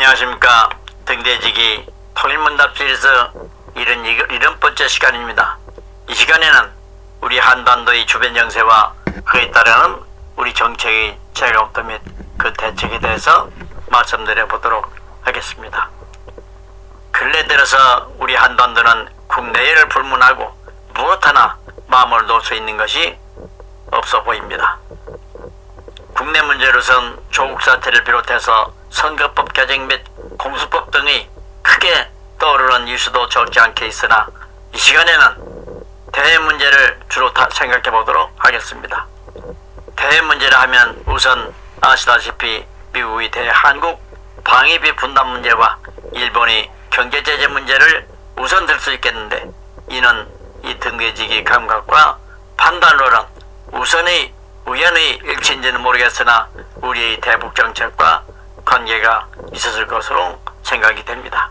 안녕하십니까. 등대지기 통일문답실에서 70번째 시간입니다. 이 시간에는 우리 한반도의 주변 정세와 그에 따르는 우리 정책의 재검토 및 그 대책에 대해서 말씀드려 보도록 하겠습니다. 근래 들어서 우리 한반도는 국내외를 불문하고 무엇 하나 마음을 놓을 수 있는 것이 없어 보입니다. 국내 문제로선 조국 사태를 비롯해서 선거법 개정 및 공수법 등의 크게 떠오르는 이슈도 적지 않게 있으나 이 시간에는 대외 문제를 주로 생각해 보도록 하겠습니다. 대외 문제라 하면 우선 아시다시피 미국의 대한국 방위비 분담 문제와 일본의 경제제재 문제를 우선 들 수 있겠는데, 이는 이 등대지기 감각과 판단론은 우연의 일치인지는 모르겠으나 우리의 대북 정책과 관계가 있었을 것으로 생각이 됩니다.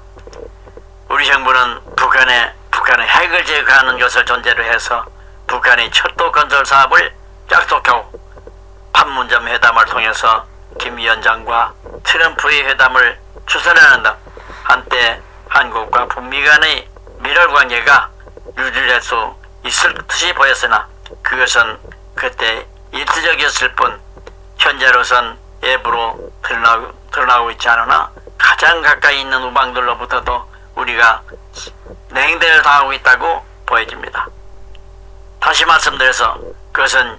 우리 정부는 북한의 핵을 제거하는 것을 전제로 해서 북한의 철도 건설 사업을 약속하고 판문점 회담을 통해서 김 위원장과 트럼프의 회담을 추진하는 등 한때 한국과 북미 간의 밀월 관계가 유지될 수 있을 듯이 보였으나 그것은 그때 일시적이었을 뿐 현재로선 외부로 드러나고 있지 않으나 가장 가까이 있는 우방들로부터도 우리가 냉대를 당하고 있다고 보여집니다. 다시 말씀드려서 그것은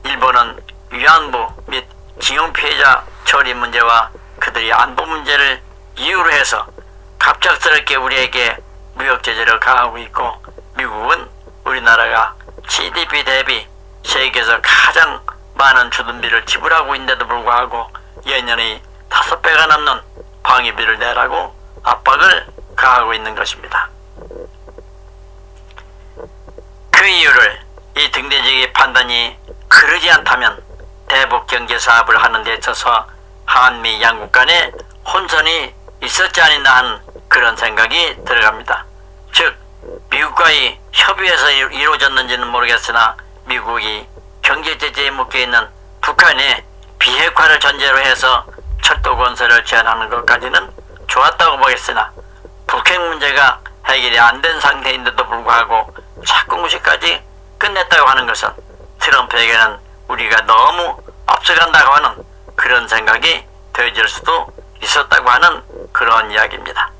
일본은 위안부 및 징용 피해자 처리 문제와 그들의 안보 문제를 이유로 해서 갑작스럽게 우리에게 무역 제재를 가하고 있고, 미국은 우리나라가 GDP 대비 세계에서 가장 많은 주둔비를 지불하고 있는데도 불구하고 예년의 5배가 넘는 방위비를 내라고 압박을 가하고 있는 것입니다. 그 이유를 이 등대지기 판단이 그러지 않다면 대북 경제 사업을 하는 데 있어서 한미 양국 간에 혼선이 있었지 않았나 하는 그런 생각이 들어갑니다. 즉, 미국과의 협의에서 이루어졌는지는 모르겠으나 미국이 경제 제재에 묶여있는 북한의 비핵화를 전제로 해서 철도 건설을 제한하는 것까지는 좋았다고 보겠으나 북핵 문제가 해결이 안 된 상태인데도 불구하고 착공식까지 끝냈다고 하는 것은 트럼프에게는 우리가 너무 앞서간다고 하는 그런 생각이 되어질 수도 있었다고 하는 그런 이야기입니다.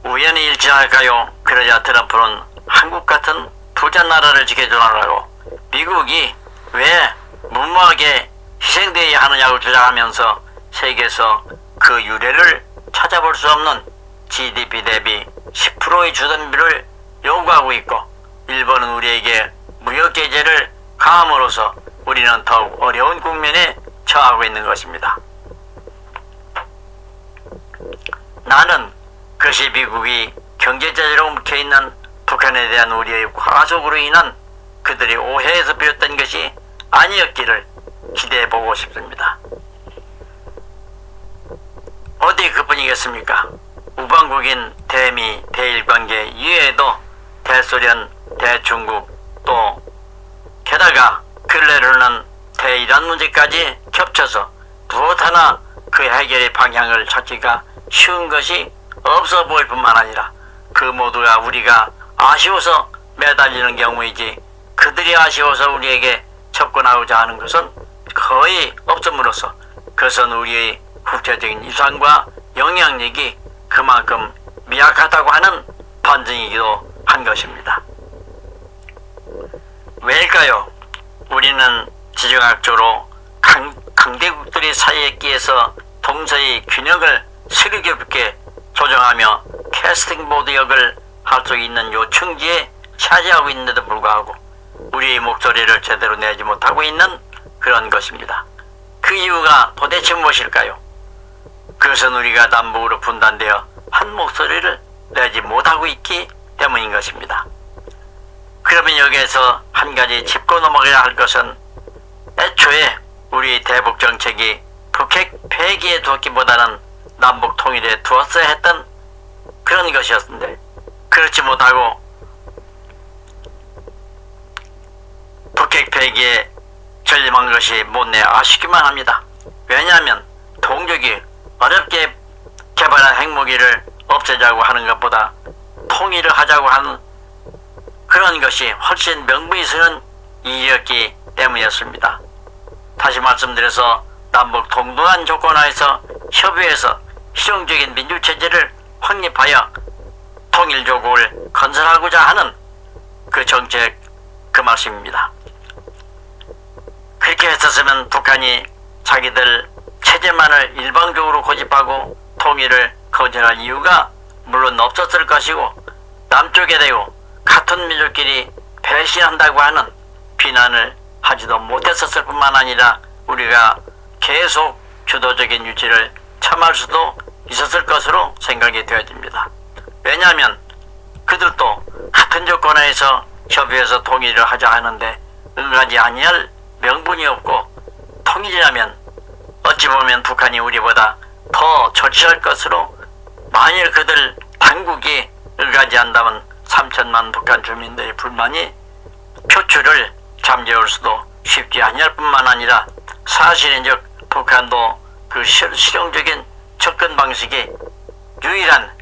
우연히 일치할까요? 그러자 트럼프는 한국 같은 부자 나라를 지켜주라고 미국이 왜 무모하게 희생되어야 하느냐고 주장하면서 세계에서 그 유래를 찾아볼 수 없는 GDP 대비 10%의 주둔비를 요구하고 있고, 일본은 우리에게 무역 제재를 가함으로써 우리는 더욱 어려운 국면에 처하고 있는 것입니다. 나는 그것이 미국이 경제 제재로 묵혀있는 북한에 대한 우리의 과속으로 인한 그들의 오해에서 비롯된 것이 아니었기를 기대해보고 싶습니다. 어디 그뿐이겠습니까? 우방국인 대미, 대일관계 이외에도 대소련, 대중국, 또 게다가 근래로는 대이란 문제까지 겹쳐서 무엇 하나 그 해결의 방향을 찾기가 쉬운 것이 없어 보일 뿐만 아니라 그 모두가 우리가 아쉬워서 매달리는 경우이지 그들이 아쉬워서 우리에게 접근하고자 하는 것은 거의 없음으로써 그것은 우리의 국제적인 위상과 영향력이 그만큼 미약하다고 하는 반증이기도 한 것입니다. 왜일까요? 우리는 지정학적으로 강대국들의 사이에 끼어서 동서의 균형을 슬기롭게 조정하며 캐스팅보드 역을 할 수 있는 요충지에 차지하고 있는데도 불구하고 우리의 목소리를 제대로 내지 못하고 있는 그런 것입니다. 그 이유가 도대체 무엇일까요? 그것은 우리가 남북으로 분단되어 한 목소리를 내지 못하고 있기 때문인 것입니다. 그러면 여기에서 한 가지 짚고 넘어가야 할 것은 애초에 우리 대북 정책이 북핵 폐기에 두었기보다는 남북 통일에 두었어야 했던 그런 것이었는데, 그렇지 못하고 북핵 폐기에 전념한 것이 못내 아쉽기만 합니다. 왜냐하면 동족이 어렵게 개발한 핵무기를 없애자고 하는 것보다 통일을 하자고 하는 그런 것이 훨씬 명분이스러운 일이었기 때문이었습니다. 다시 말씀드려서 남북 동등한 조건 하에서 협의해서 실용적인 민주체제를 확립하여 통일조국을 건설하고자 하는 그 정책, 그 말씀입니다. 그렇게 했었으면 북한이 자기들 체제만을 일방적으로 고집하고 통일을 거절할 이유가 물론 없었을 것이고, 남쪽에 대고 같은 민족끼리 배신한다고 하는 비난을 하지도 못했었을 뿐만 아니라 우리가 계속 주도적인 유지를 참할 수도 있었을 것으로 생각이 되어집니다. 왜냐하면 그들도 같은 조건 하에서 협의해서 통일을 하자 하는데 응하지 아니할 명분이 없고, 통일이라면 어찌 보면 북한이 우리보다 더 절실할 것으로, 만일 그들 당국이 응하지 않다면 3천만 북한 주민들의 불만이 표출을 잠재울 수도 쉽지 아니할 뿐만 아니라, 사실인즉 북한도 그 실용적인 접근 방식이 유일한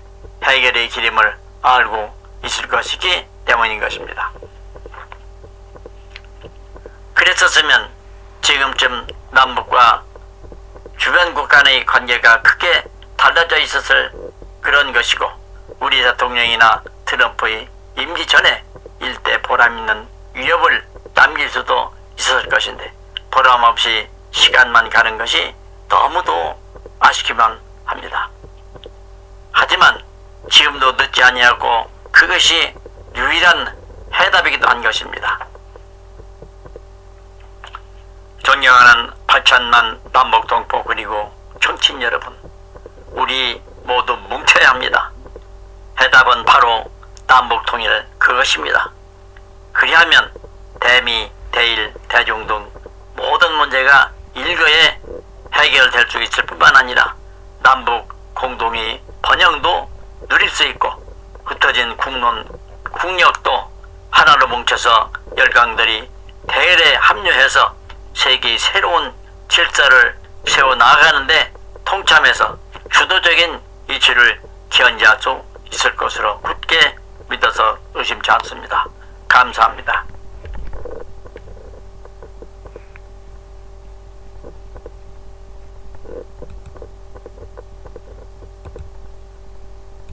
해결의 길임을 알고 있을 것이기 때문인 것입니다. 그랬었으면 지금쯤 남북과 주변 국가 간의 관계가 크게 달라져 있었을 그런 것이고, 우리 대통령이나 트럼프의 임기 전에 일대 보람 있는 위협을 남길 수도 있었을 것인데, 보람 없이 시간만 가는 것이 너무도 아쉽기만 합니다. 하지만 지금도 늦지 아니하고 그것이 유일한 해답이기도 한 것입니다. 존경하는 8천만 남북 동포 그리고 정치인 여러분, 우리 모두 뭉쳐야 합니다. 해답은 바로 남북 통일 그것입니다. 그리하면 대미, 대일, 대중 등 모든 문제가 일거에 해결될 수 있을 뿐만 아니라 남북 공동의 번영도 누릴 수 있고, 흩어진 국력도 하나로 뭉쳐서 열강들이 대열에 합류해서 세계의 새로운 질서를 세워나가는데 통참해서 주도적인 이치를 견지할 수 있을 것으로 굳게 믿어서 의심치 않습니다. 감사합니다.